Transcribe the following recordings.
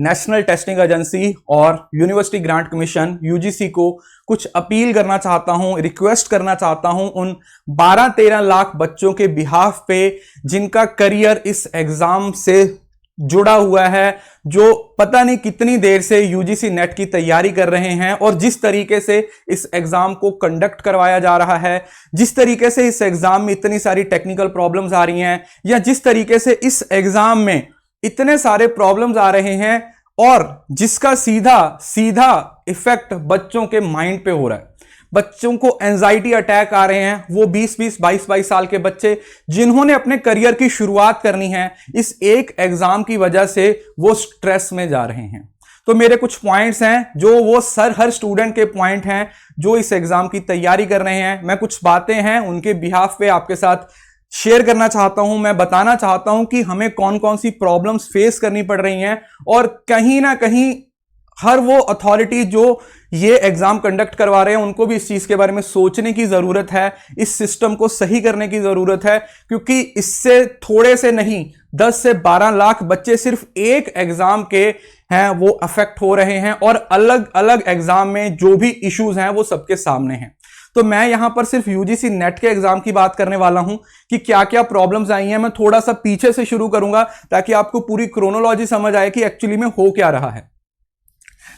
National testing agency और university grant commission UGC को कुछ अपील करना चाहता हूं, रिक्वेस्ट करना चाहता हूं उन 12-13 लाख बच्चों के बिहाफ पे जिनका करियर इस एग्जाम से जुड़ा हुआ है, जो पता नहीं कितनी देर से यूजीसी नेट की तैयारी कर रहे हैं और जिस तरीके से इस एग्जाम को कंडक्ट करवाया जा रहा है, जिस तरीके से इस एग्जाम में इतनी सारी टेक्निकल प्रॉब्लम्स आ रही हैं, या जिस तरीके से इस एग्जाम में इतने सारे प्रॉब्लम्स आ रहे हैं और जिसका सीधा सीधा इफेक्ट बच्चों के माइंड पे हो रहा है। बच्चों को एंजाइटी अटैक आ रहे हैं, वो 20-20, 22-22 साल के बच्चे जिन्होंने अपने करियर की शुरुआत करनी है, इस एक एग्जाम की वजह से वो स्ट्रेस में जा रहे हैं। तो मेरे कुछ पॉइंट्स हैं जो वो हर स्टूडेंट के पॉइंट हैं जो इस एग्जाम की तैयारी कर रहे हैं। मैं कुछ बातें हैं उनके बिहाफ पे आपके साथ शेयर करना चाहता हूं। मैं बताना चाहता हूं कि हमें कौन कौन सी प्रॉब्लम्स फेस करनी पड़ रही हैं और कहीं ना कहीं हर वो अथॉरिटी जो ये एग्जाम कंडक्ट करवा रहे हैं उनको भी इस चीज के बारे में सोचने की जरूरत है, इस सिस्टम को सही करने की जरूरत है, क्योंकि इससे थोड़े से नहीं 10 से 12 लाख बच्चे सिर्फ एक एग्जाम के हैं वो अफेक्ट हो रहे हैं और अलग अलग एग्जाम में जो भी इश्यूज हैं वो सबके सामने हैं। तो मैं यहां पर सिर्फ यूजीसी नेट के एग्जाम की बात करने वाला हूं कि क्या क्या प्रॉब्लम्स आई हैं। मैं थोड़ा सा पीछे से शुरू करूंगा ताकि आपको पूरी क्रोनोलॉजी समझ आए कि एक्चुअली में हो क्या रहा है।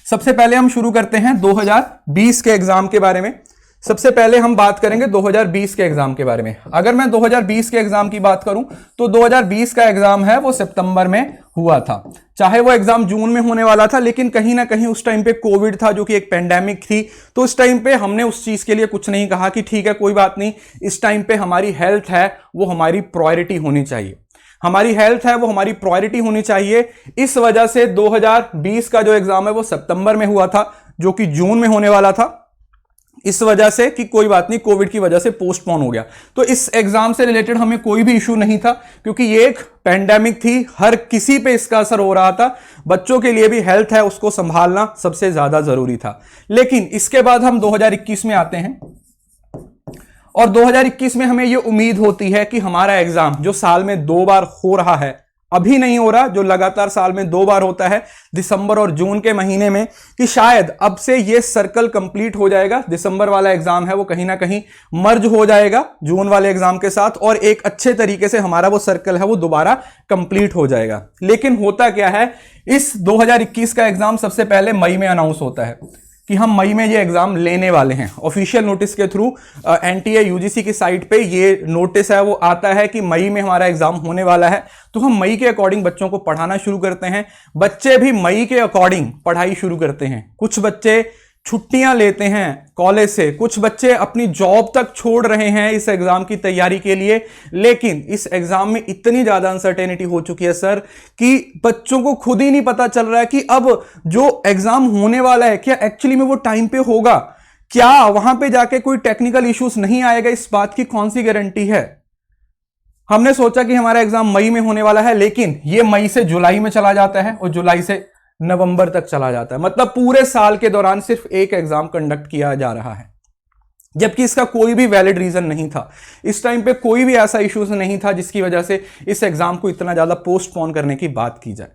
सबसे पहले हम शुरू करते हैं 2020 के एग्जाम के बारे में। सबसे पहले हम बात करेंगे 2020 के एग्जाम के बारे में। अगर मैं 2020 के एग्जाम की बात करूं तो 2020 का एग्जाम है वो सितंबर में हुआ था। चाहे वो एग्जाम जून में होने वाला था, लेकिन कहीं ना कहीं उस टाइम पे कोविड था जो कि एक पेंडेमिक थी। तो उस टाइम पे हमने उस चीज के लिए कुछ नहीं कहा कि ठीक है कोई बात नहीं, इस टाइम पे हमारी हेल्थ है वो हमारी प्रायोरिटी होनी चाहिए, हमारी हेल्थ है वो हमारी प्रायोरिटी होनी चाहिए। इस वजह से 2020 का जो एग्जाम है वो सितंबर में हुआ था जो कि जून में होने वाला था, इस वजह से कि कोई बात नहीं कोविड की वजह से पोस्टपोन हो गया। तो इस एग्जाम से रिलेटेड हमें कोई भी इशू नहीं था क्योंकि ये एक पेंडेमिक थी, हर किसी पे इसका असर हो रहा था। बच्चों के लिए भी हेल्थ है उसको संभालना सबसे ज्यादा जरूरी था। लेकिन इसके बाद हम 2021 में आते हैं और 2021 में हमें यह उम्मीद होती है कि हमारा एग्जाम जो साल में 2 बार हो रहा है, अभी नहीं हो रहा, जो लगातार साल में 2 बार होता है दिसंबर और जून के महीने में, कि शायद अब से ये सर्कल कंप्लीट हो जाएगा। दिसंबर वाला एग्जाम है वो कहीं ना कहीं मर्ज हो जाएगा जून वाले एग्जाम के साथ और एक अच्छे तरीके से हमारा वो सर्कल है वो दोबारा कंप्लीट हो जाएगा। लेकिन होता क्या है, इस 2021 का एग्जाम सबसे पहले मई में अनाउंस होता है कि हम मई में ये एग्जाम लेने वाले हैं। ऑफिशियल नोटिस के थ्रू एनटीए यूजीसी की साइट पे ये नोटिस है वो आता है कि मई में हमारा एग्जाम होने वाला है। तो हम मई के अकॉर्डिंग बच्चों को पढ़ाना शुरू करते हैं। बच्चे भी मई के अकॉर्डिंग पढ़ाई शुरू करते हैं। कुछ बच्चे छुट्टियां लेते हैं कॉलेज से, कुछ बच्चे अपनी जॉब तक छोड़ रहे हैं इस एग्जाम की तैयारी के लिए। लेकिन इस एग्जाम में इतनी ज्यादा अनसर्टेनिटी हो चुकी है सर कि बच्चों को खुद ही नहीं पता चल रहा है कि अब जो एग्जाम होने वाला है क्या एक्चुअली में वो टाइम पे होगा, क्या वहां पे जाके कोई टेक्निकल इश्यूज नहीं आएगा, इस बात की कौन सी गारंटी है। हमने सोचा कि हमारा एग्जाम मई में होने वाला है, लेकिन ये मई से जुलाई में चला जाता है और जुलाई से नवंबर तक चला जाता है। मतलब पूरे साल के दौरान सिर्फ एक एग्जाम कंडक्ट किया जा रहा है, जबकि इसका कोई भी वैलिड रीजन नहीं था। इस टाइम पे कोई भी ऐसा इश्यूज नहीं था जिसकी वजह से इस एग्जाम को इतना ज्यादा पोस्टपोन करने की बात की जाए।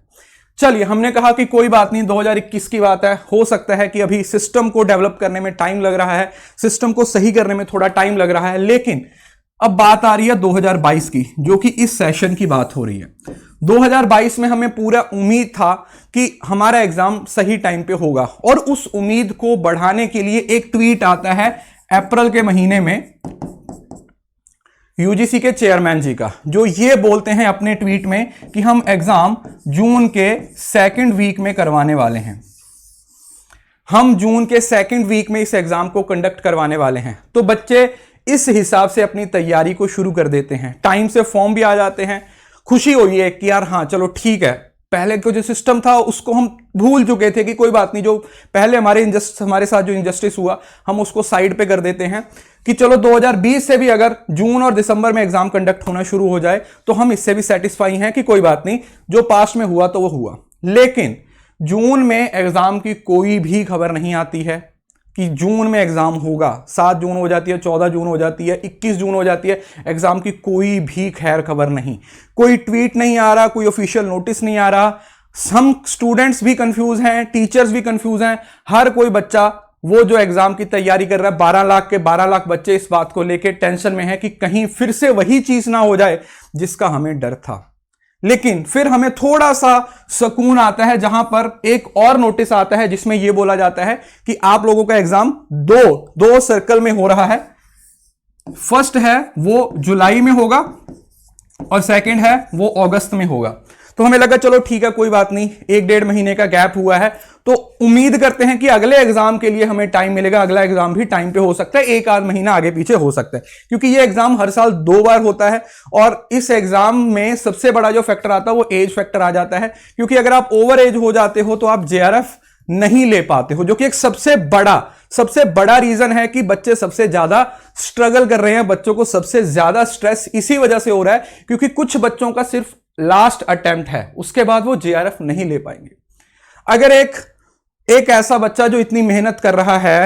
चलिए, हमने कहा कि कोई बात नहीं, 2021 की बात है, हो सकता है कि अभी सिस्टम को डेवलप करने में टाइम लग रहा है, सिस्टम को सही करने में थोड़ा टाइम लग रहा है। लेकिन अब बात आ रही है 2022 की, जो कि इस सेशन की बात हो रही है। 2022 में हमें पूरा उम्मीद था कि हमारा एग्जाम सही टाइम पे होगा और उस उम्मीद को बढ़ाने के लिए एक ट्वीट आता है अप्रैल के महीने में यूजीसी के चेयरमैन जी का, जो ये बोलते हैं अपने ट्वीट में कि हम एग्जाम जून के 2nd वीक में करवाने वाले हैं। हम जून के 2nd वीक में इस एग्जाम को कंडक्ट करवाने वाले हैं। तो बच्चे इस हिसाब से अपनी तैयारी को शुरू कर देते हैं, टाइम से फॉर्म भी आ जाते हैं। खुशी हुई है कि यार हाँ चलो ठीक है, पहले को जो सिस्टम था उसको हम भूल चुके थे कि कोई बात नहीं, जो पहले हमारे साथ जो इनजस्टिस हुआ हम उसको साइड पे कर देते हैं कि चलो 2020 से भी अगर जून और दिसंबर में एग्जाम कंडक्ट होना शुरू हो जाए तो हम इससे भी सेटिस्फाई हैं कि कोई बात नहीं, जो पास्ट में हुआ तो वो हुआ। लेकिन जून में एग्जाम की कोई भी खबर नहीं आती है कि जून में एग्जाम होगा। 7 जून हो जाती है, 14 जून हो जाती है, 21 जून हो जाती है, एग्जाम की कोई भी खैर खबर नहीं, कोई ट्वीट नहीं आ रहा, कोई ऑफिशियल नोटिस नहीं आ रहा। हम स्टूडेंट्स भी कंफ्यूज हैं, टीचर्स भी कंफ्यूज हैं, हर कोई बच्चा वो जो एग्जाम की तैयारी कर रहा है, 12 लाख के 12 लाख बच्चे इस बात को लेके टेंशन में है कि कहीं फिर से वही चीज ना हो जाए जिसका हमें डर था। लेकिन फिर हमें थोड़ा सा सुकून आता है जहां पर एक और नोटिस आता है जिसमें यह बोला जाता है कि आप लोगों का एग्जाम दो सर्कल में हो रहा है। फर्स्ट है वो जुलाई में होगा और सेकंड है वो अगस्त में होगा। तो हमें लगा चलो ठीक है, कोई बात नहीं, 1-1.5 महीने का गैप हुआ है, तो उम्मीद करते हैं कि अगले एग्जाम के लिए हमें टाइम मिलेगा, अगला एग्जाम भी टाइम पे हो सकता है, 1 आध महीना आगे पीछे हो सकता है, क्योंकि ये एग्जाम हर साल 2 बार होता है। और इस एग्जाम में सबसे बड़ा जो फैक्टर आता है वो एज फैक्टर आ जाता है, क्योंकि अगर आप ओवर एज हो जाते हो तो आप जेआरएफ नहीं ले पाते हो, जो कि एक सबसे बड़ा रीजन है कि बच्चे सबसे ज्यादा स्ट्रगल कर रहे हैं। बच्चों को सबसे ज्यादा स्ट्रेस इसी वजह से हो रहा है क्योंकि कुछ बच्चों का सिर्फ लास्ट अटेम्प्ट है, उसके बाद वो जेआरएफ नहीं ले पाएंगे। अगर एक ऐसा बच्चा जो इतनी मेहनत कर रहा है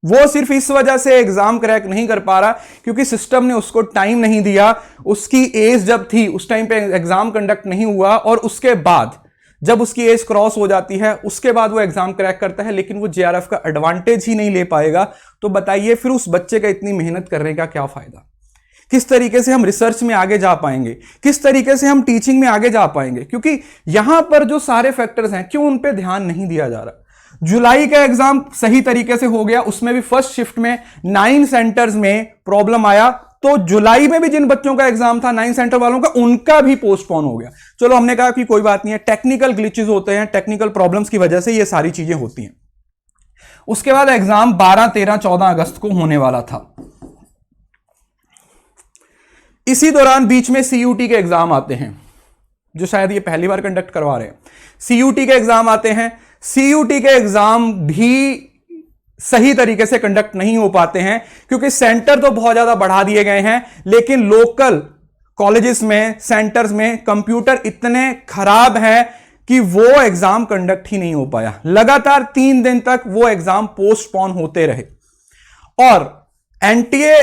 वो सिर्फ इस वजह से एग्जाम क्रैक नहीं कर पा रहा क्योंकि सिस्टम ने उसको टाइम नहीं दिया, उसकी एज जब थी उस टाइम पे एग्जाम कंडक्ट नहीं हुआ, और उसके बाद जब उसकी एज क्रॉस हो जाती है उसके बाद वो एग्जाम क्रैक करता है, लेकिन वो जेआरएफ का एडवांटेज ही नहीं ले पाएगा, तो बताइए फिर उस बच्चे का इतनी मेहनत करने का क्या फायदा? किस तरीके से हम रिसर्च में आगे जा पाएंगे, किस तरीके से हम टीचिंग में आगे जा पाएंगे? क्योंकि यहां पर जो सारे फैक्टर्स हैं, क्यों उन पे ध्यान नहीं दिया जा रहा? जुलाई का एग्जाम सही तरीके से हो गया, उसमें भी फर्स्ट शिफ्ट में 9 सेंटर्स में प्रॉब्लम आया, तो जुलाई में भी जिन बच्चों का एग्जाम था 9 सेंटर वालों का, उनका भी पोस्टपोन हो गया। चलो हमने कहा कि कोई बात नहीं है, टेक्निकल ग्लिचेस होते हैं, टेक्निकल प्रॉब्लम्स की वजह से ये सारी चीजें होती हैं। उसके बाद एग्जाम 12, 13, 14 अगस्त को होने वाला था। इसी दौरान बीच में सीयूटी के एग्जाम आते हैं, जो शायद ये पहली बार कंडक्ट करवा रहे हैं। सीयूटी के एग्जाम आते हैं, सीयूटी के एग्जाम भी सही तरीके से कंडक्ट नहीं हो पाते हैं क्योंकि सेंटर तो बहुत ज्यादा बढ़ा दिए गए हैं, लेकिन लोकल कॉलेजेस में, सेंटर्स में कंप्यूटर इतने खराब हैं कि वो एग्जाम कंडक्ट ही नहीं हो पाया। लगातार 3 दिन तक वो एग्जाम पोस्टपोन होते रहे। और एनटीए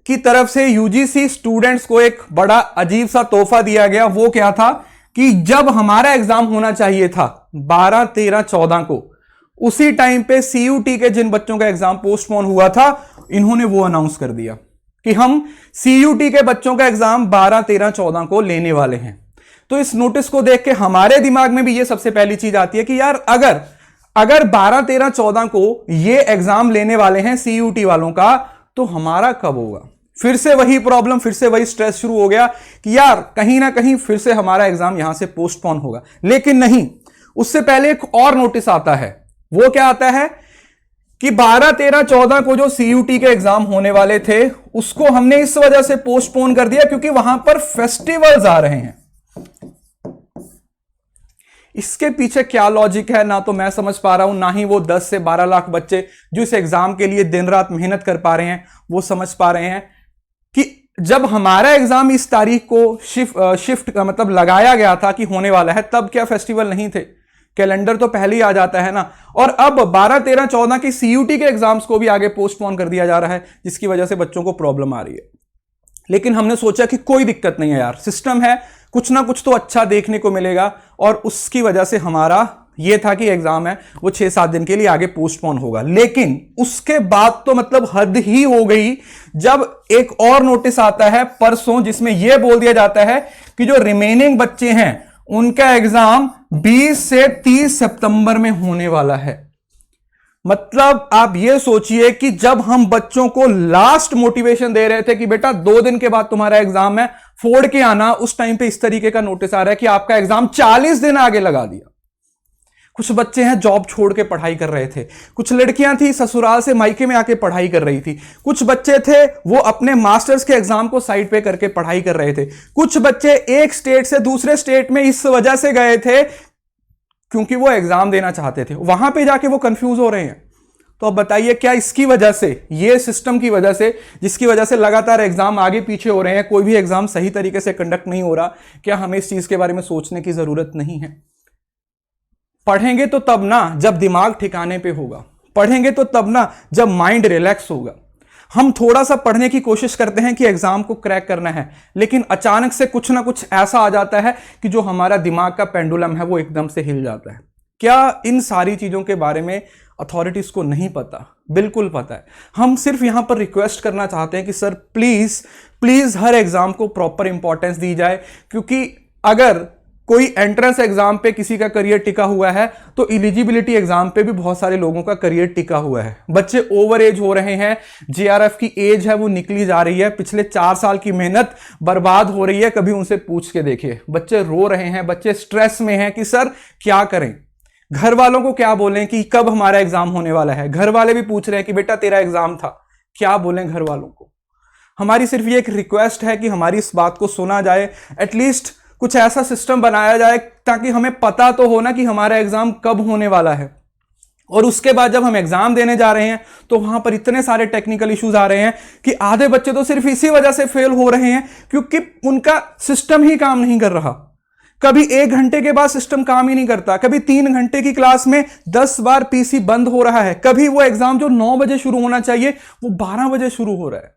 की तरफ से यूजीसी स्टूडेंट्स को एक बड़ा अजीब सा तोहफा दिया गया। वो क्या था कि जब हमारा एग्जाम होना चाहिए था 12, 13, 14 को, उसी टाइम पे सीयूटी के जिन बच्चों का एग्जाम पोस्टपोन हुआ था, इन्होंने वो अनाउंस कर दिया कि हम सीयूटी के बच्चों का एग्जाम 12, 13, 14 को लेने वाले हैं। तो इस नोटिस को देख के हमारे दिमाग में भी ये सबसे पहली चीज आती है कि यार अगर 12, 13, 14 को ये एग्जाम लेने वाले हैं सीयूटी वालों का, तो हमारा कब होगा? फिर से वही प्रॉब्लम, फिर से वही स्ट्रेस शुरू हो गया कि यार कहीं ना कहीं फिर से हमारा एग्जाम यहां से पोस्टपोन होगा। लेकिन नहीं, उससे पहले एक और नोटिस आता है। वो क्या आता है कि 12, 13, 14 को जो सीयूटी के एग्जाम होने वाले थे उसको हमने इस वजह से पोस्टपोन कर दिया क्योंकि वहां पर फेस्टिवल्स आ रहे हैं। इसके पीछे क्या लॉजिक है, ना तो मैं समझ पा रहा हूं, ना ही वो 10 से 12 लाख बच्चे जो इस एग्जाम के लिए दिन रात मेहनत कर पा रहे हैं वो समझ पा रहे हैं कि जब हमारा एग्जाम इस तारीख को शिफ्ट मतलब लगाया गया था कि होने वाला है, तब क्या फेस्टिवल नहीं थे? कैलेंडर तो पहले ही आ जाता है ना। और अब 12, 13, 14 की सीयूटी के एग्जाम्स को भी आगे पोस्टपोन कर दिया जा रहा है, जिसकी वजह से बच्चों को प्रॉब्लम आ रही है। लेकिन हमने सोचा कि कोई दिक्कत नहीं है यार, सिस्टम है, कुछ ना कुछ तो अच्छा देखने को मिलेगा, और उसकी वजह से हमारा ये था कि एग्जाम है वो 6-7 दिन के लिए आगे पोस्टपोन होगा। लेकिन उसके बाद तो मतलब हद ही हो गई जब एक और नोटिस आता है परसों, जिसमें यह बोल दिया जाता है कि जो रिमेनिंग बच्चे हैं उनका एग्जाम 20 से 30 सितंबर में होने वाला है। मतलब आप ये सोचिए कि जब हम बच्चों को लास्ट मोटिवेशन दे रहे थे कि बेटा 2 दिन के बाद तुम्हारा एग्जाम है, फोड़ के आना, उस टाइम पे इस तरीके का नोटिस आ रहा है कि आपका एग्जाम 40 दिन आगे लगा दिया। कुछ बच्चे हैं जॉब छोड़ के पढ़ाई कर रहे थे, कुछ लड़कियां थी ससुराल से मायके में आके पढ़ाई कर रही थी, कुछ बच्चे थे वो अपने मास्टर्स के एग्जाम को साइड पे करके पढ़ाई कर रहे थे, कुछ बच्चे एक स्टेट से दूसरे स्टेट में इस वजह से गए थे क्योंकि वो एग्जाम देना चाहते थे, वहां पे जाके वो कंफ्यूज हो रहे हैं। तो अब बताइए क्या इसकी वजह से, ये सिस्टम की वजह से, जिसकी वजह से लगातार एग्जाम आगे पीछे हो रहे हैं, कोई भी एग्जाम सही तरीके से कंडक्ट नहीं हो रहा, क्या हमें इस चीज के बारे में सोचने की जरूरत नहीं है? पढ़ेंगे तो तब ना जब दिमाग ठिकाने पे होगा, पढ़ेंगे तो तब ना जब माइंड रिलैक्स होगा। हम थोड़ा सा पढ़ने की कोशिश करते हैं कि एग्जाम को क्रैक करना है, लेकिन अचानक से कुछ ना कुछ ऐसा आ जाता है कि जो हमारा दिमाग का पेंडुलम है वो एकदम से हिल जाता है। क्या इन सारी चीजों के बारे में अथॉरिटीज को नहीं पता? बिल्कुल पता है। हम सिर्फ यहां पर रिक्वेस्ट करना चाहते हैं कि sir please please her exam को प्रॉपर इंपॉर्टेंस दी जाए, क्योंकि अगर कोई एंट्रेंस एग्जाम पे किसी का करियर टिका हुआ है तो एलिजिबिलिटी एग्जाम पे भी बहुत सारे लोगों का करियर टिका हुआ है। बच्चे ओवर एज हो रहे हैं, जेआरएफ की एज है वो निकली जा रही है, पिछले 4 साल की मेहनत बर्बाद हो रही है। कभी उनसे पूछ के देखिए, बच्चे रो रहे हैं, बच्चे स्ट्रेस में हैं कि सर क्या करें। घर वालों को क्या बोलें कि कब हमारा एग्जाम होने वाला है। घर वाले भी पूछ रहे हैं कि बेटा तेरा एग्जाम था, क्या बोलें घर वालों को। हमारी सिर्फ ये एक रिक्वेस्ट है कि हमारी इस बात को सुना जाए, एटलीस्ट कुछ ऐसा सिस्टम बनाया जाए ताकि हमें पता तो हो ना कि हमारा एग्जाम कब होने वाला है। और उसके बाद जब हम एग्जाम देने जा रहे हैं तो वहां पर इतने सारे टेक्निकल इश्यूज आ रहे हैं कि आधे बच्चे तो सिर्फ इसी वजह से फेल हो रहे हैं क्योंकि उनका सिस्टम ही काम नहीं कर रहा। कभी 1 घंटे के बाद सिस्टम काम ही नहीं करता, कभी 3 घंटे की क्लास में 10 बार पीसी बंद हो रहा है, कभी वो एग्जाम जो 9 बजे शुरू होना चाहिए वो 12 बजे शुरू हो रहा है।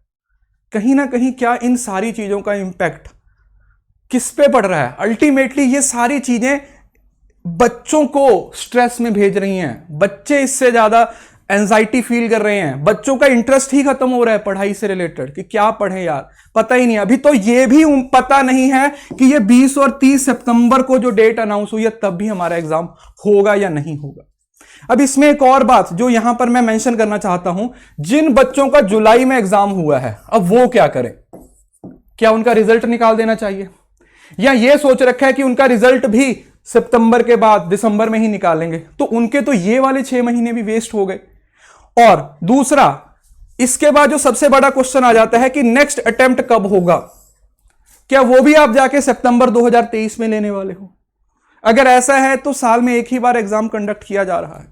कहीं ना कहीं क्या इन सारी चीजों का इंपैक्ट किस पे पड़ रहा है? अल्टीमेटली ये सारी चीजें बच्चों को स्ट्रेस में भेज रही हैं। बच्चे इससे ज्यादा एंजाइटी फील कर रहे हैं, बच्चों का इंटरेस्ट ही खत्म हो रहा है पढ़ाई से रिलेटेड कि क्या पढ़ें यार, पता ही नहीं। अभी तो ये भी पता नहीं है कि ये 20 और 30 सितंबर को जो डेट अनाउंस हुई है तब भी हमारा एग्जाम होगा या नहीं होगा। अब इसमें एक और बात जो यहां पर मैं मेंशन करना चाहता हूं, जिन बच्चों का जुलाई में एग्जाम हुआ है अब वो क्या करें? क्या उनका रिजल्ट निकाल देना चाहिए, या ये सोच रखा है कि उनका रिजल्ट भी सितंबर के बाद दिसंबर में ही निकालेंगे? तो उनके तो ये वाले 6 महीने भी वेस्ट हो गए। और दूसरा, इसके बाद जो सबसे बड़ा क्वेश्चन आ जाता है कि नेक्स्ट अटेम्प्ट कब होगा? क्या वो भी आप जाके सितंबर 2023 में लेने वाले हो? अगर ऐसा है तो साल में एक ही बार एग्जाम कंडक्ट किया जा रहा है,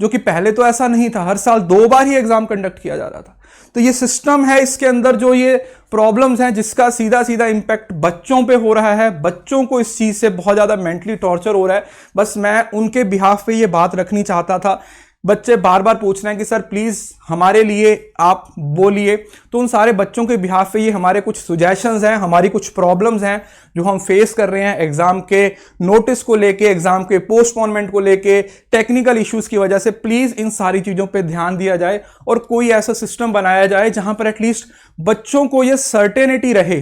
जो कि पहले तो ऐसा नहीं था, हर साल 2 बार ही एग्जाम कंडक्ट किया जा रहा था। तो ये सिस्टम है, इसके अंदर जो ये प्रॉब्लम्स हैं जिसका सीधा सीधा इंपैक्ट बच्चों पे हो रहा है। बच्चों को इस चीज से बहुत ज्यादा मेंटली टॉर्चर हो रहा है। बस मैं उनके बिहाफ पे ये बात रखनी चाहता था। बच्चे बार बार पूछ रहे हैं कि सर प्लीज हमारे लिए आप बोलिए, तो उन सारे बच्चों के बिहाफ पे ये हमारे कुछ सुजेशंस हैं, हमारी कुछ प्रॉब्लम्स हैं जो हम फेस कर रहे हैं एग्जाम के नोटिस को लेके, एग्जाम के पोस्टपोनमेंट को लेके, टेक्निकल इश्यूज की वजह से। प्लीज इन सारी चीजों पे ध्यान दिया जाए और कोई ऐसा सिस्टम बनाया जाए जहां पर एटलीस्ट बच्चों को यह सर्टेनिटी रहे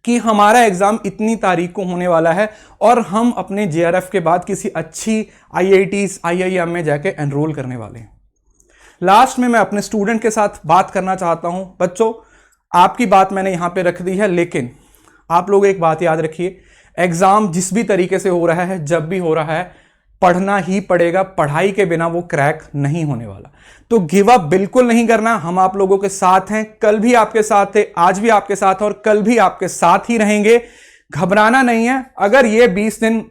कि हमारा एग्जाम इतनी तारीख को होने वाला है और हम अपने जेआरएफ के बाद किसी अच्छी आईआईटीज, आईआईएम में जाके एनरोल करने वाले हैं। लास्ट में मैं अपने स्टूडेंट के साथ बात करना चाहता हूं। बच्चों, आपकी बात मैंने यहां पे रख दी है, लेकिन आप लोग एक बात याद रखिए, एग्जाम जिस भी तरीके से हो रहा है, जब भी हो रहा है, पढ़ना ही पड़ेगा। पढ़ाई के बिना वो क्रैक नहीं होने वाला। तो गिव अप बिल्कुल नहीं करना। हम आप लोगों के साथ हैं, कल भी आपके साथ थे, आज भी आपके साथ हैं और कल भी आपके साथ ही रहेंगे। घबराना नहीं है। अगर ये 20 दिन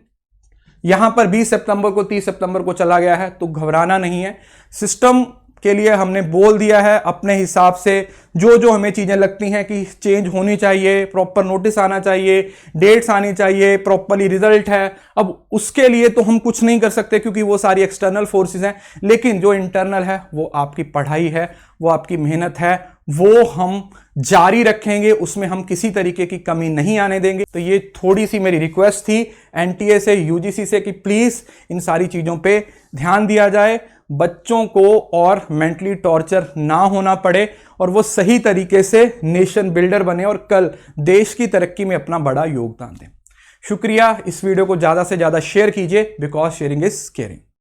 यहां पर 20 सितंबर को 30 सितंबर को चला गया है तो घबराना नहीं है। सिस्टम के लिए हमने बोल दिया है अपने हिसाब से जो जो हमें चीजें लगती हैं कि चेंज होनी चाहिए, प्रॉपर नोटिस आना चाहिए, डेट्स आनी चाहिए, प्रॉपरली रिजल्ट है। अब उसके लिए तो हम कुछ नहीं कर सकते क्योंकि वो सारी एक्सटर्नल फोर्सेस हैं, लेकिन जो इंटरनल है वो आपकी पढ़ाई है, वो आपकी मेहनत है, वो हम जारी रखेंगे। उसमें हम किसी तरीके की कमी नहीं आने देंगे। तो ये थोड़ी सी मेरी रिक्वेस्ट थी एनटीए से, यूजीसी से कि प्लीज इन सारी चीजों पे ध्यान दिया जाए, बच्चों को और मेंटली टॉर्चर ना होना पड़े और वो सही तरीके से नेशन बिल्डर बने और कल देश की तरक्की में अपना बड़ा योगदान दें। शुक्रिया। इस वीडियो को ज्यादा से ज्यादा शेयर कीजिए, बिकॉज शेयरिंग इज केयरिंग।